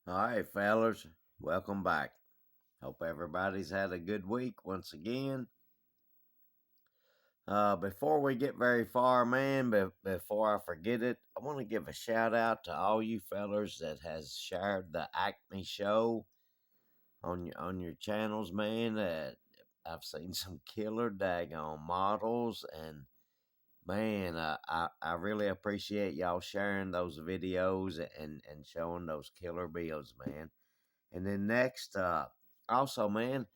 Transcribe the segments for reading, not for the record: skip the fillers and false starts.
All right, fellas, welcome back. Hope everybody's had a good week once again. Before we get very far, man, before I forget it, I want to give a shout out to all you fellas that has shared the Acme show on your channels, man. I've seen some killer daggone models, and man, I really appreciate y'all sharing those videos and showing those killer builds, man. And then next, also, man,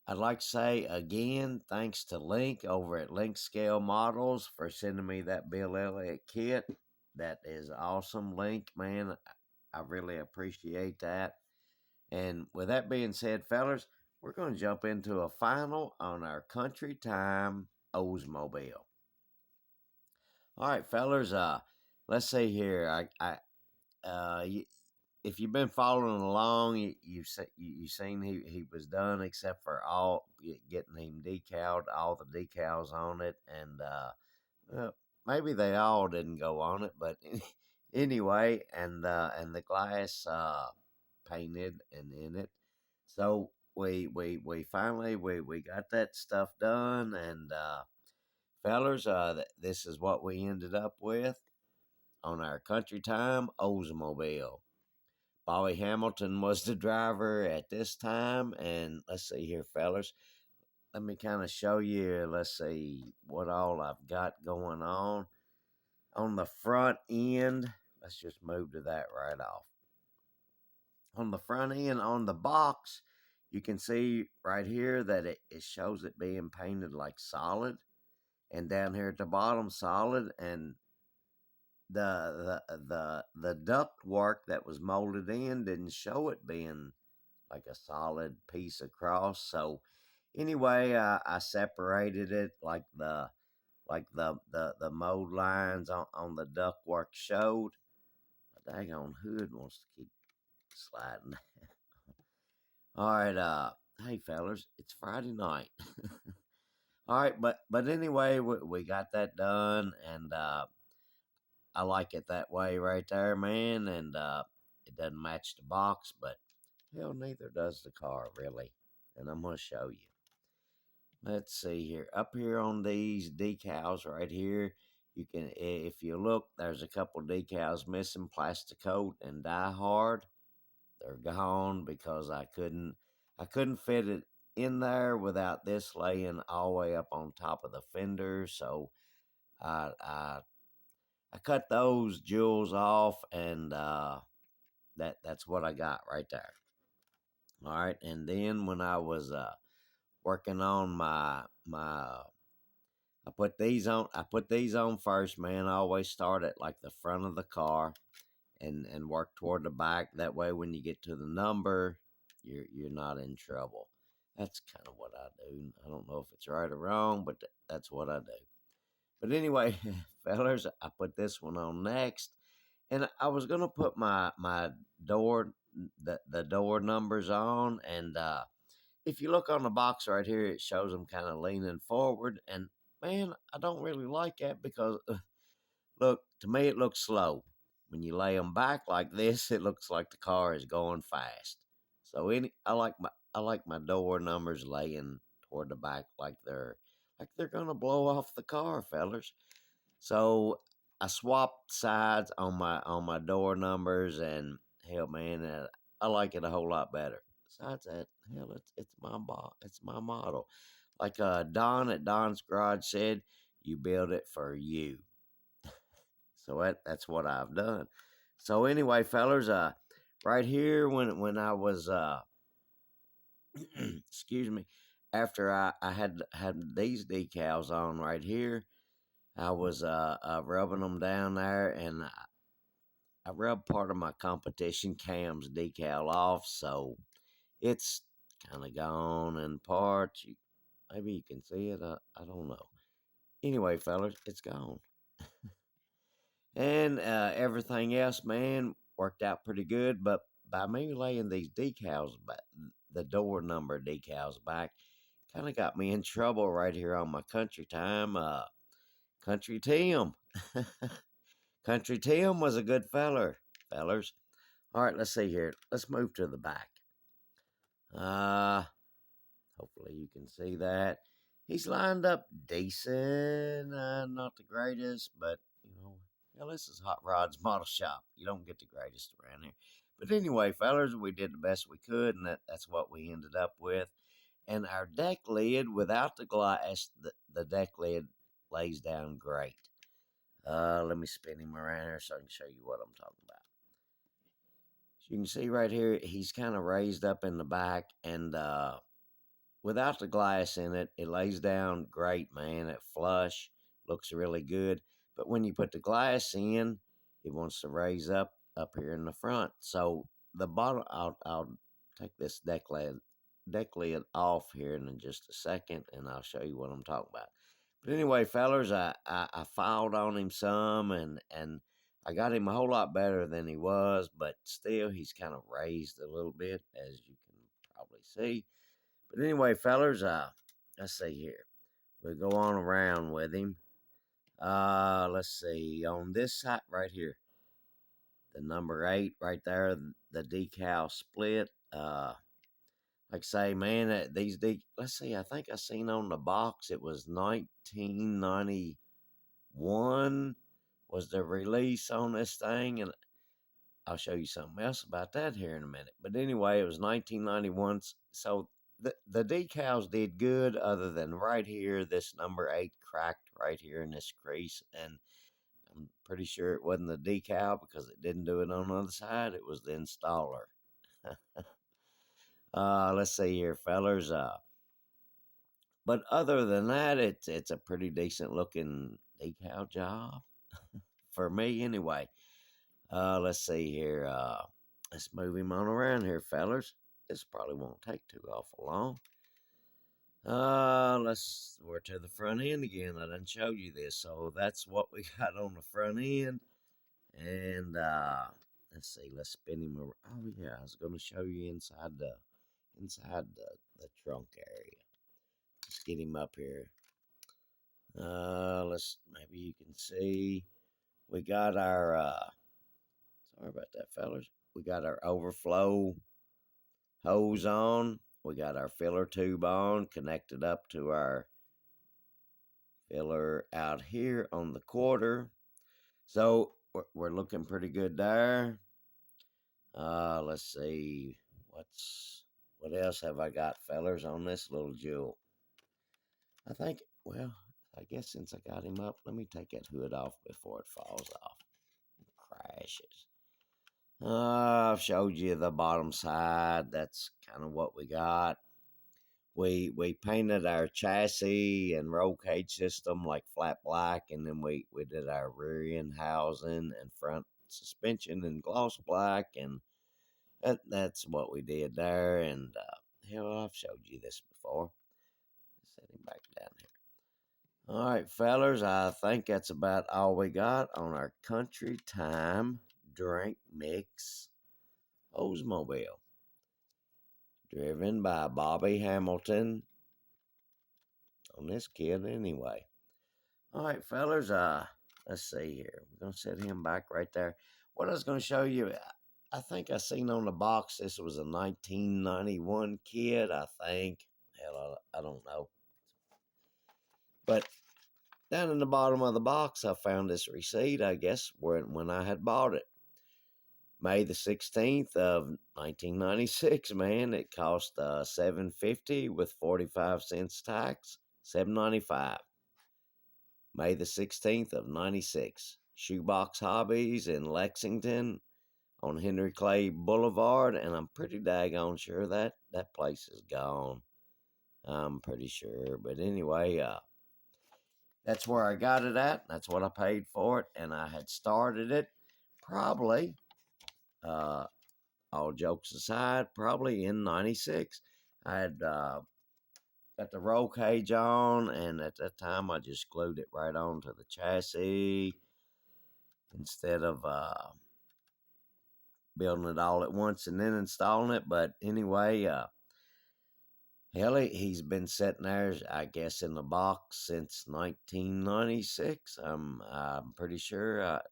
I'd like to say again, thanks to Link over at Link Scale Models for sending me that Bill Elliott kit. That is awesome, Link, man. I really appreciate that. And with that being said, fellas, we're going to jump into a final on our Country Time Oldsmobile. All right, fellas, let's see here. Uh, if you've been following along, you seen he was done except for all getting him decaled, all the decals on it, and well, maybe they all didn't go on it, but anyway, and the glass painted and in it. So we finally we got that stuff done, and fellers, this is what we ended up with on our Country Time Oldsmobile. Bobby Hamilton was the driver at this time. And let's see here, fellas. Let me kind of show you, let's see, what all I've got going on. On the front end, let's just move to that right off. On the front end, on the box, you can see right here that it shows it being painted like solid. And down here at the bottom, solid. And the duct work that was molded in didn't show it being like a solid piece across. So anyway, I separated it like the mold lines on the ductwork showed. The daggone hood wants to keep sliding. All right, hey fellas, it's Friday night. All right, but anyway, we got that done, and I like it that way right there, man. And it doesn't match the box, but hell, neither does the car really. And I'm gonna show you. Let's see here. Up here on these decals right here, you can, if you look, there's a couple decals missing, plastic coat and die hard. They're gone because I couldn't fit it in there without this laying all the way up on top of the fender. So I I cut those jewels off, and that's what I got right there. All right, and then when I was working on my I put these on first, man. I always start at like the front of the car and work toward the back. That way when you get to the number, you're not in trouble. That's kind of what I do. I don't know if it's right or wrong, but that's what I do. But anyway, fellas, I put this one on next, and I was gonna put my door the door numbers on, and if you look on the box right here, it shows them kind of leaning forward. And man, I don't really like that because look, to me, it looks slow. When you lay them back like this, it looks like the car is going fast. So I like my door numbers laying toward the back like they're gonna blow off the car, fellers. So I swapped sides on my door numbers, and hell, man, I like it a whole lot better. Besides that, hell, it's my model. Like Don at Don's Garage said, you build it for you. So that's what I've done. So anyway, fellers, right here when I was excuse me, after I had these decals on right here, I was rubbing them down there, and I rubbed part of my competition cam's decal off, so it's kind of gone in parts. Maybe you can see it. I don't know. Anyway, fellas, it's gone. And everything else, man, worked out pretty good. But by me laying these decals back, the door number decals back, kind of got me in trouble right here on my Country Time. Country Tim. Country Tim was a good fellers. All right, let's see here. Let's move to the back. Uh, Hopefully you can see that. He's lined up decent. Not the greatest, but this is Hot Rod's model shop. You don't get the greatest around here. But anyway, fellas, we did the best we could, and that's what we ended up with. And our deck lid, without the glass, the deck lid lays down great. Let me spin him around here so I can show you what I'm talking about. So you can see right here, he's kind of raised up in the back, and without the glass in it, it lays down great, man. It flush, looks really good. But when you put the glass in, it wants to raise up here in the front. So the bottom, I'll take this deck lid off here in just a second, and I'll show you what I'm talking about. But anyway, fellers, I filed on him some, and I got him a whole lot better than he was, but still, he's kind of raised a little bit, as you can probably see. But anyway, fellers, let's see here. We'll go on around with him. Let's see. On this side right here, the number 8 right there, the decal split. Like I say, man, let's see, I think I seen on the box it was 1991 was the release on this thing, and I'll show you something else about that here in a minute. But anyway, it was 1991. So the decals did good, other than right here, this number 8 cracked right here in this crease. And I'm pretty sure it wasn't the decal because it didn't do it on the other side. It was the installer. Let's see here, fellers. But other than that, it's a pretty decent looking decal job for me anyway. Let's see here. Let's move him on around here, fellers. This probably won't take too awful long. We're to the front end again. I done showed you this, so that's what we got on the front end. And let's see, let's spin him around. Oh yeah, I was going to show you inside the trunk area. Let's get him up here. Maybe you can see we got our sorry about that, fellas. We got our overflow hose on. We got our filler tube on, connected up to our filler out here on the quarter. So we're looking pretty good there. Let's see what else have I got, fellers, on this little jewel. I guess since I got him up, let me take that hood off before it falls off and crashes. I've showed you the bottom side. That's kind of what we got. We painted our chassis and roll cage system like flat black, and then we did our rear end housing and front suspension in gloss black, and that's what we did there. And I've showed you this before. Set him back down here. All right, fellers, I think that's about all we got on our Country Time drink mix Oldsmobile, driven by Bobby Hamilton on this kid anyway. All right, fellers, let's see here. We're going to set him back right there. What I was going to show you, I think I seen on the box this was a 1991 kid, I think. Hell, I don't know. But down in the bottom of the box, I found this receipt, I guess, when I had bought it. May the 16th of 1996, man. It cost $7.50 with 45 cents tax, $7.95. May the 16th of 96. Shoebox Hobbies in Lexington on Henry Clay Boulevard, and I'm pretty daggone sure that place is gone. I'm pretty sure. But anyway, that's where I got it at. That's what I paid for it, and I had started it probably all jokes aside, probably in 96. I had got the roll cage on, and at that time I just glued it right onto the chassis instead of building it all at once and then installing it. But anyway, hell, he's been sitting there, I guess, in the box since 1996. I'm pretty sure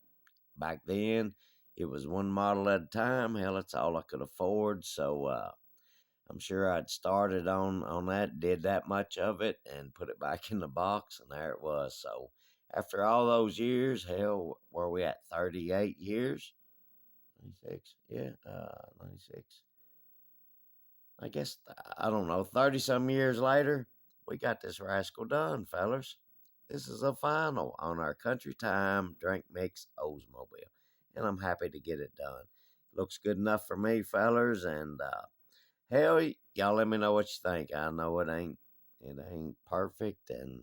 back then it was one model at a time. Hell, that's all I could afford. So I'm sure I'd started on that, did that much of it, and put it back in the box, and there it was. So after all those years, hell, where we at? 38 years, 96, yeah, 96. I guess I don't know. 30 some years later, we got this rascal done, fellers. This is a final on our Country Time Drink Mix Oldsmobile, and I'm happy to get it done. Looks good enough for me, fellers, and hell, y'all let me know what you think. I know it ain't perfect, and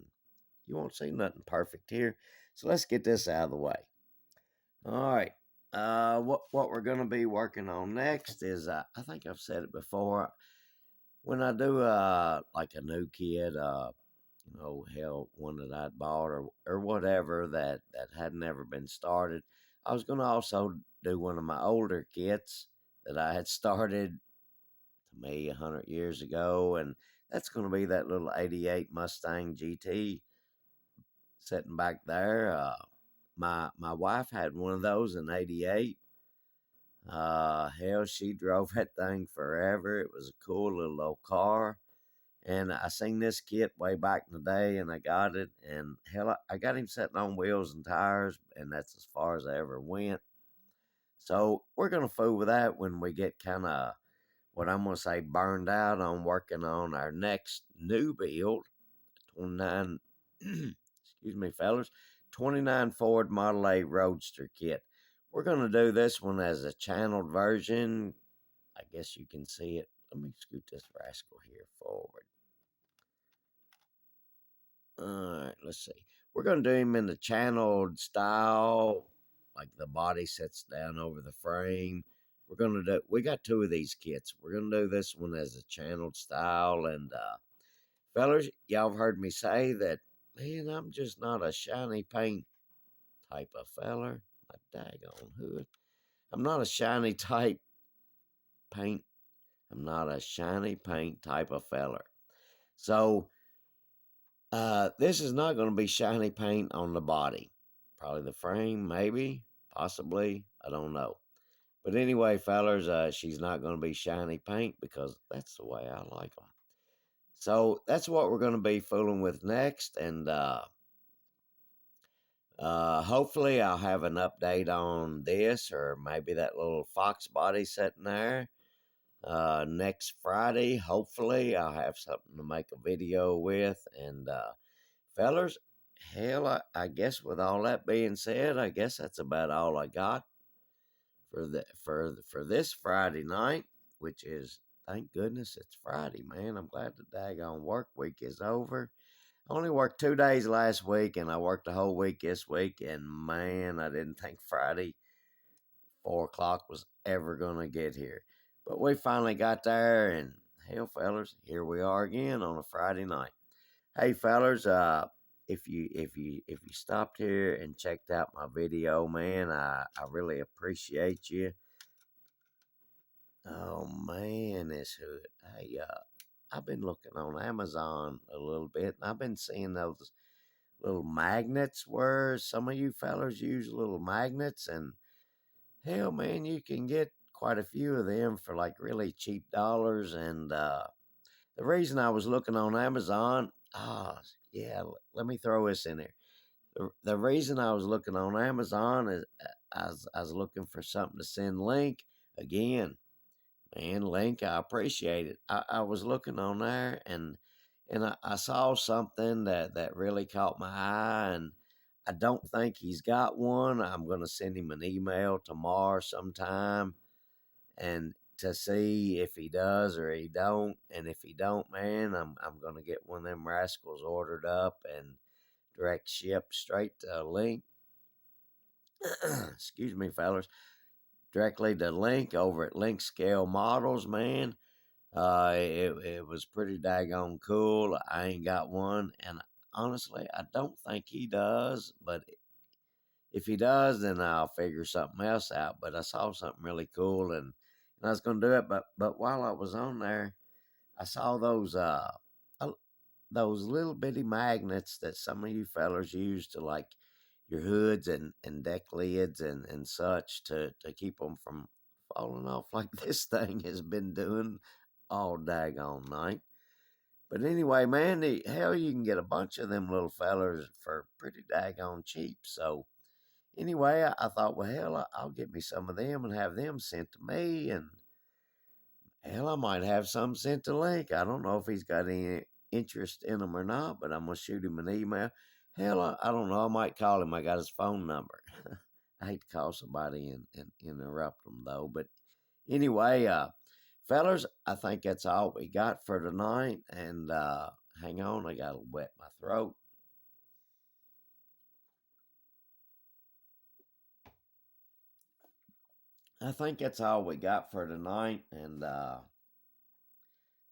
you won't see nothing perfect here. So let's get this out of the way. All right. What we're gonna be working on next is I think I've said it before. When I do like a new kid, hell, one that I'd bought or whatever that had never been started, I was gonna also do one of my older kits that I had started to me 100 years ago, and that's going to be that little '88 Mustang GT sitting back there. My wife had one of those in '88. Hell, she drove that thing forever. It was a cool little old car. And I seen this kit way back in the day, and I got it. And hell, I got him sitting on wheels and tires, and that's as far as I ever went. So we're gonna fool with that when we get kind of what I'm going to say burned out on working on our next new build, 29, excuse me, fellas, 29 Ford Model A Roadster kit. We're going to do this one as a channeled version. I guess you can see it. Let me scoot this rascal here forward. All right, let's see. We're going to do him in the channeled style, like the body sits down over the frame. We got two of these kits. We're going to do this one as a channeled style. And, fellers, y'all have heard me say that, man, I'm just not a shiny paint type of feller. My daggone hood. I'm not a shiny type paint. I'm not a shiny paint type of feller. So, this is not going to be shiny paint on the body. Probably the frame, maybe, possibly. I don't know. But anyway, fellers, she's not going to be shiny paint because that's the way I like them. So that's what we're going to be fooling with next. And hopefully I'll have an update on this or maybe that little fox body sitting there next Friday. Hopefully I'll have something to make a video with. And fellers, hell, I guess with all that being said, I guess that's about all I got for this Friday night, which is, thank goodness it's Friday, man. I'm glad the daggone work week is over. I only worked 2 days last week, and I worked the whole week this week, and man, I didn't think Friday 4 o'clock was ever gonna get here. But we finally got there, and hell, fellers, here we are again on a Friday night. Hey, fellers, if you stopped here and checked out my video, man, I really appreciate you. Oh man, this hood. Hey, I've been looking on Amazon a little bit, and I've been seeing those little magnets where some of you fellers use little magnets, and hell, man, you can get quite a few of them for like really cheap dollars. And the reason I was looking on Amazon, yeah, let me throw this in there. The reason I was looking on Amazon is I was looking for something to send Link again. Man, Link, I appreciate it. I was looking on there and I saw something that really caught my eye, and I don't think he's got one. I'm gonna send him an email tomorrow sometime and to see if he does or he don't. And if he don't, man, I'm gonna get one of them rascals ordered up and direct ship straight to Link. Excuse me, fellas. Directly to Link over at Link Scale Models, man. It was pretty daggone cool. I ain't got one, and honestly, I don't think he does. But if he does, then I'll figure something else out. But I saw something really cool, and I was gonna do it. But while I was on there, I saw those little bitty magnets that some of you fellas use to like your hoods and deck lids and such to keep them from falling off like this thing has been doing all daggone night. But anyway, man, hell, you can get a bunch of them little fellers for pretty daggone cheap. So anyway, I thought, well, hell, I'll get me some of them and have them sent to me, and hell, I might have some sent to Link. I don't know if he's got any interest in them or not, but I'm gonna shoot him an email. Hell, I don't know. I might call him. I got his phone number. I hate to call somebody and interrupt them though. But anyway, fellers, I think that's all we got for tonight. And hang on, I gotta wet my throat. I think that's all we got for tonight. And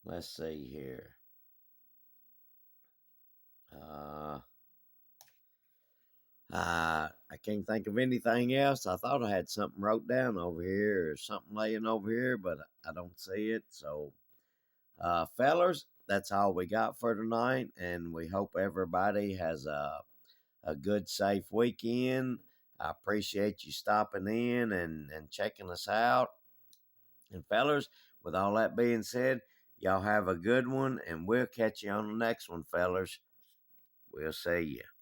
let's see here. Uh, I can't think of anything else. I thought I had something wrote down over here or something laying over here, but I don't see it. So, fellers, that's all we got for tonight, and we hope everybody has a good, safe weekend. I appreciate you stopping in and checking us out. And, fellers, with all that being said, y'all have a good one, and we'll catch you on the next one, fellers. We'll see you.